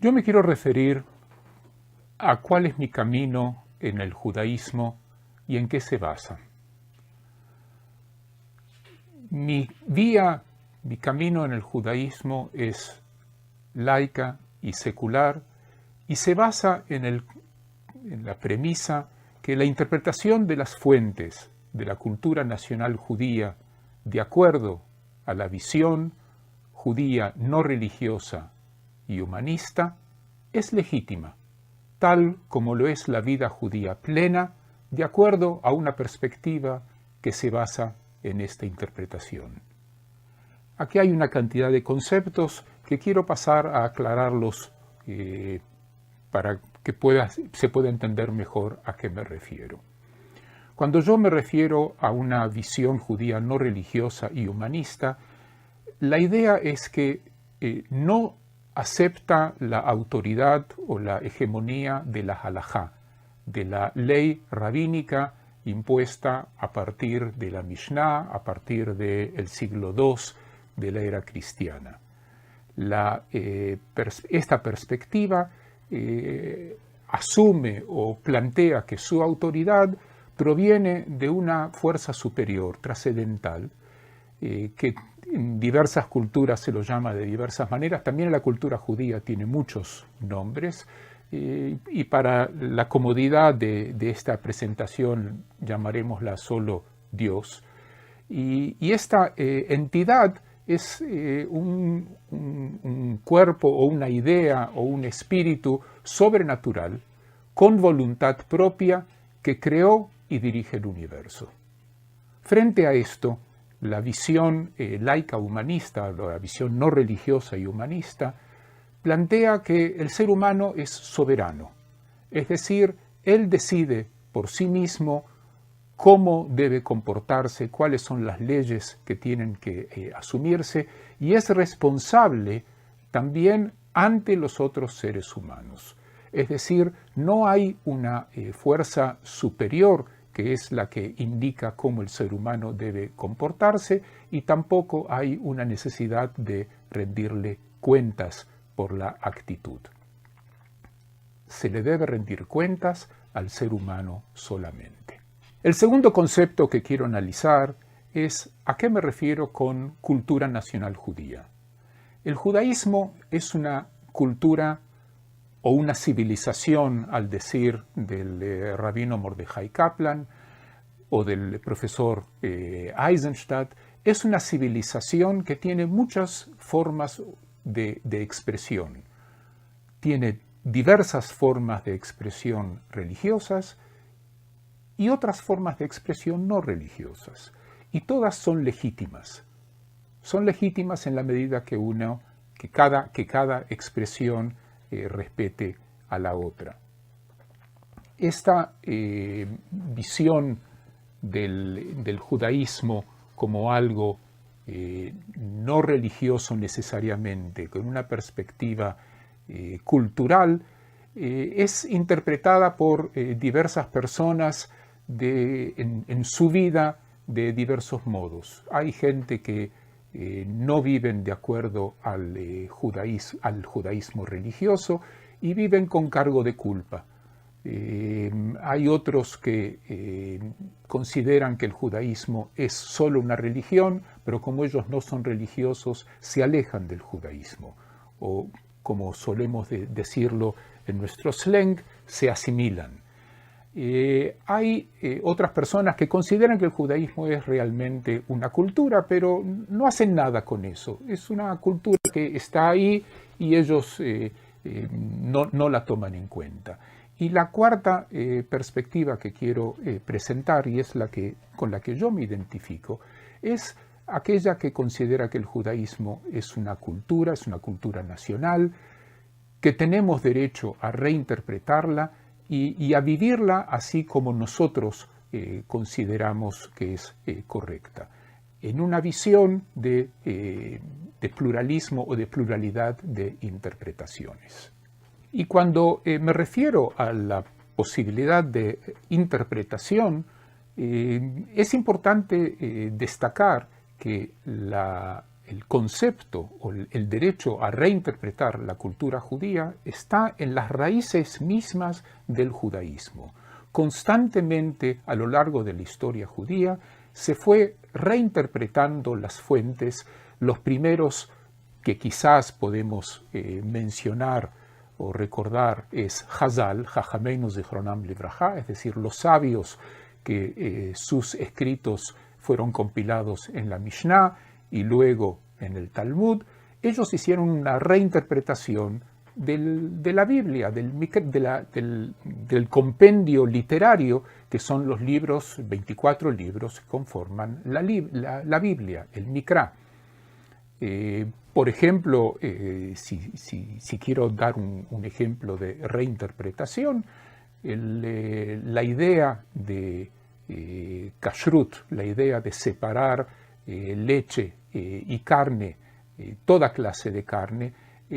Yo me quiero referir a cuál es mi camino en el judaísmo y en qué se basa. Mi vía, mi camino en el judaísmo es laica y secular y se basa en la premisa que la interpretación de las fuentes de la cultura nacional judía de acuerdo a la visión judía no religiosa y humanista es legítima, tal como lo es la vida judía plena, de acuerdo a una perspectiva que se basa en esta interpretación. Aquí hay una cantidad de conceptos que quiero pasar a aclararlos para que se pueda entender mejor a qué me refiero. Cuando yo me refiero a una visión judía no religiosa y humanista, la idea es que no acepta la autoridad o la hegemonía de la halajá, de la ley rabínica impuesta a partir de la Mishnah, a partir del siglo II de la era cristiana. Esta perspectiva asume o plantea que su autoridad proviene de una fuerza superior, trascendental, que en diversas culturas se lo llama de diversas maneras. También la cultura judía tiene muchos nombres, y para la comodidad de esta presentación llamaremosla solo Dios. Y esta entidad es un cuerpo o una idea o un espíritu sobrenatural con voluntad propia que creó y dirige el universo. Frente a esto, la visión laica humanista, la visión no religiosa y humanista, plantea que el ser humano es soberano, es decir, él decide por sí mismo cómo debe comportarse, cuáles son las leyes que tienen que asumirse, y es responsable también ante los otros seres humanos. Es decir, no hay una fuerza superior que es la que indica cómo el ser humano debe comportarse, y tampoco hay una necesidad de rendirle cuentas por la actitud. Se le debe rendir cuentas al ser humano solamente. El segundo concepto que quiero analizar es a qué me refiero con cultura nacional judía. El judaísmo es una cultura o una civilización, al decir del rabino Mordejai Kaplan o del profesor Eisenstadt, es una civilización que tiene muchas formas de expresión. Tiene diversas formas de expresión religiosas y otras formas de expresión no religiosas. Y todas son legítimas. Son legítimas en la medida que cada expresión respete a la otra. Esta visión del judaísmo como algo no religioso necesariamente, con una perspectiva cultural, es interpretada por diversas personas en su vida de diversos modos. Hay gente que no viven de acuerdo al judaísmo religioso y viven con cargo de culpa. Hay otros que consideran que el judaísmo es solo una religión, pero como ellos no son religiosos, se alejan del judaísmo, o como solemos decirlo en nuestro slang, se asimilan. Hay otras personas que consideran que el judaísmo es realmente una cultura, pero no hacen nada con eso. Es una cultura que está ahí y ellos no la toman en cuenta. Y la cuarta perspectiva que quiero presentar, y es con la que yo me identifico, es aquella que considera que el judaísmo es una cultura nacional, que tenemos derecho a reinterpretarla y a vivirla así como nosotros consideramos que es correcta, en una visión de pluralismo o de pluralidad de interpretaciones. Y cuando me refiero a la posibilidad de interpretación, es importante destacar que la el concepto o el derecho a reinterpretar la cultura judía está en las raíces mismas del judaísmo. Constantemente a lo largo de la historia judía se fue reinterpretando las fuentes. Los primeros que quizás podemos mencionar o recordar es Hazal, Jajameinu Zichronam Libraja, es decir, los sabios que sus escritos fueron compilados en la Mishnah y luego en el Talmud. Ellos hicieron una reinterpretación de la Biblia, del compendio literario que son los libros, 24 libros que conforman la Biblia, el Mikra. Por ejemplo, si quiero dar un ejemplo de reinterpretación, la idea de kashrut, la idea de separar leche y carne, toda clase de carne,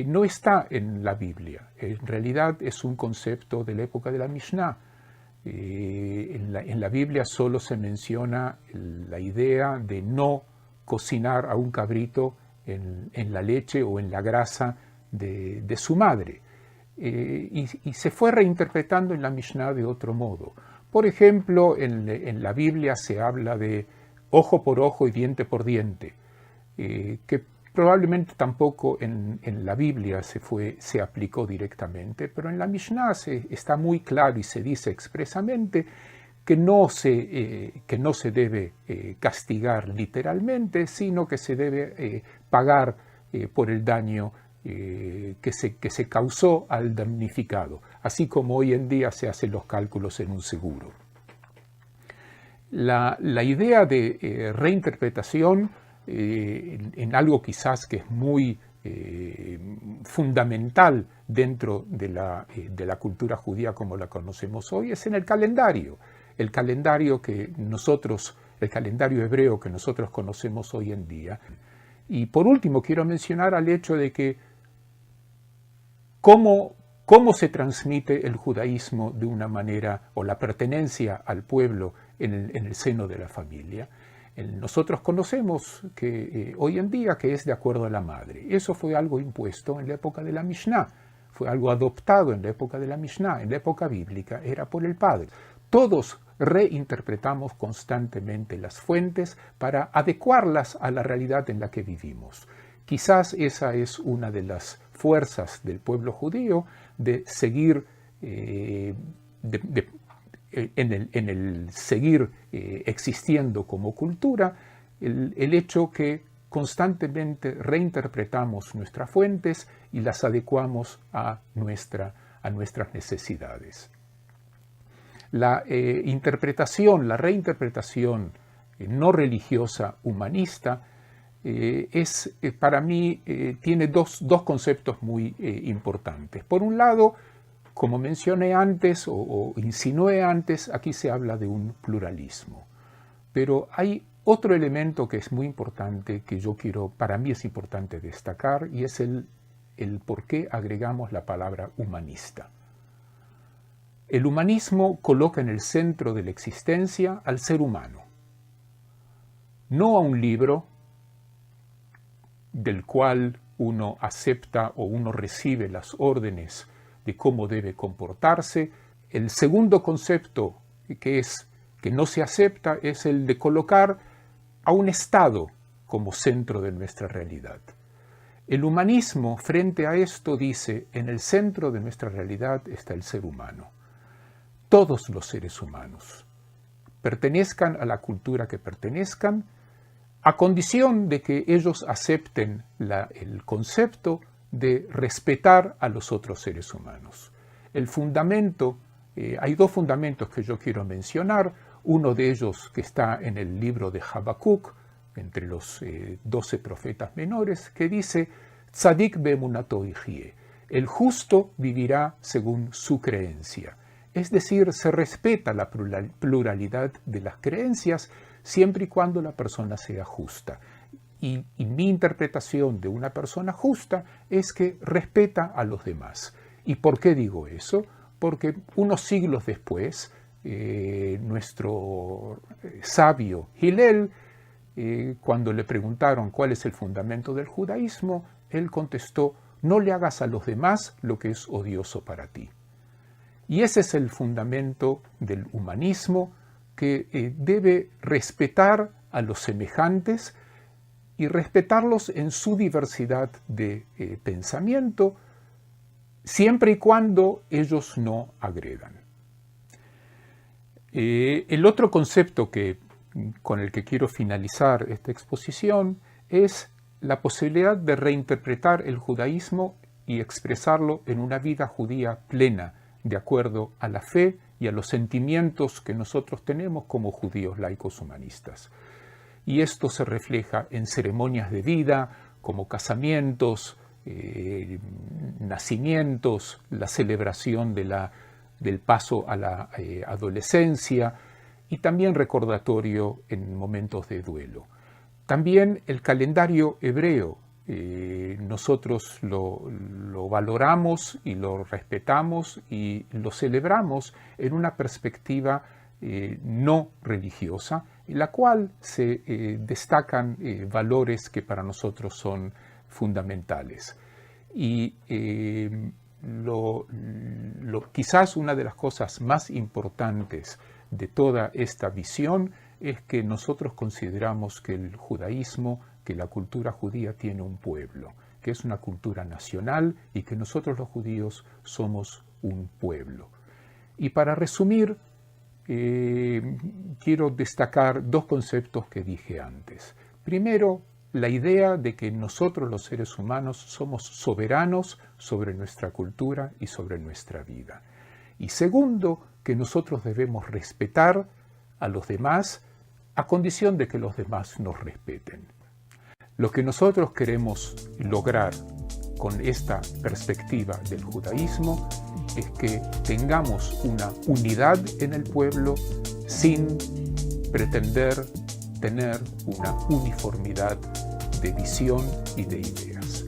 no está en la Biblia. En realidad es un concepto de la época de la Mishnah. En la Biblia solo se menciona la idea de no cocinar a un cabrito en la leche o en la grasa de su madre. Y se fue reinterpretando en la Mishnah de otro modo. Por ejemplo, en la Biblia se habla de ojo por ojo y diente por diente, que probablemente tampoco en la Biblia se aplicó directamente, pero en la Mishnah está muy claro y se dice expresamente que no se debe castigar literalmente, sino que se debe pagar por el daño que se causó al damnificado, así como hoy en día se hacen los cálculos en un seguro. La idea de reinterpretación en algo quizás que es muy fundamental dentro de la cultura judía como la conocemos hoy es en el calendario. El calendario hebreo que nosotros conocemos hoy en día. Y por último quiero mencionar al hecho de que cómo se transmite el judaísmo de una manera, o la pertenencia al pueblo en el seno de la familia. Nosotros conocemos que hoy en día que es de acuerdo a la madre. Eso fue algo impuesto en la época de la Mishnah, fue algo adoptado en la época de la Mishnah, en la época bíblica era por el padre. Todos reinterpretamos constantemente las fuentes para adecuarlas a la realidad en la que vivimos. Quizás esa es una de las fuerzas del pueblo judío de seguir en el seguir existiendo como cultura, el hecho que constantemente reinterpretamos nuestras fuentes y las adecuamos a nuestras necesidades. La reinterpretación no religiosa humanista para mí tiene dos conceptos muy importantes. Por un lado, como mencioné antes o insinué antes, aquí se habla de un pluralismo. Pero hay otro elemento que es muy importante, que para mí es importante destacar, y es el por qué agregamos la palabra humanista. El humanismo coloca en el centro de la existencia al ser humano, no a un libro del cual uno acepta o uno recibe las órdenes de cómo debe comportarse. El segundo concepto que no se acepta es el de colocar a un Estado como centro de nuestra realidad. El humanismo frente a esto dice, en el centro de nuestra realidad está el ser humano. Todos los seres humanos, pertenezcan a la cultura que pertenezcan, a condición de que ellos acepten el concepto de respetar a los otros seres humanos. Hay dos fundamentos que yo quiero mencionar, uno de ellos que está en el libro de Habacuc, entre los 12 profetas menores, que dice, Tzadik be'emunato yihye, el justo vivirá según su creencia. Es decir, se respeta la pluralidad de las creencias siempre y cuando la persona sea justa. Y mi interpretación de una persona justa es que respeta a los demás. ¿Y por qué digo eso? Porque unos siglos después, nuestro sabio Hillel cuando le preguntaron cuál es el fundamento del judaísmo, él contestó: no le hagas a los demás lo que es odioso para ti. Y ese es el fundamento del humanismo, que debe respetar a los semejantes y respetarlos en su diversidad de pensamiento, siempre y cuando ellos no agredan. El otro concepto con el que quiero finalizar esta exposición es la posibilidad de reinterpretar el judaísmo y expresarlo en una vida judía plena, de acuerdo a la fe y a los sentimientos que nosotros tenemos como judíos laicos humanistas. Y esto se refleja en ceremonias de vida, como casamientos, nacimientos, la celebración del paso a la adolescencia, y también recordatorio en momentos de duelo. También el calendario hebreo, nosotros lo valoramos y lo respetamos y lo celebramos en una perspectiva no religiosa, en la cual se destacan valores que para nosotros son fundamentales. Y quizás una de las cosas más importantes de toda esta visión es que nosotros consideramos que el judaísmo, que la cultura judía tiene un pueblo, que es una cultura nacional y que nosotros los judíos somos un pueblo. Y para resumir, quiero destacar dos conceptos que dije antes. Primero, la idea de que nosotros los seres humanos somos soberanos sobre nuestra cultura y sobre nuestra vida. Y segundo, que nosotros debemos respetar a los demás a condición de que los demás nos respeten. Lo que nosotros queremos lograr con esta perspectiva del judaísmo es que tengamos una unidad en el pueblo sin pretender tener una uniformidad de visión y de ideas.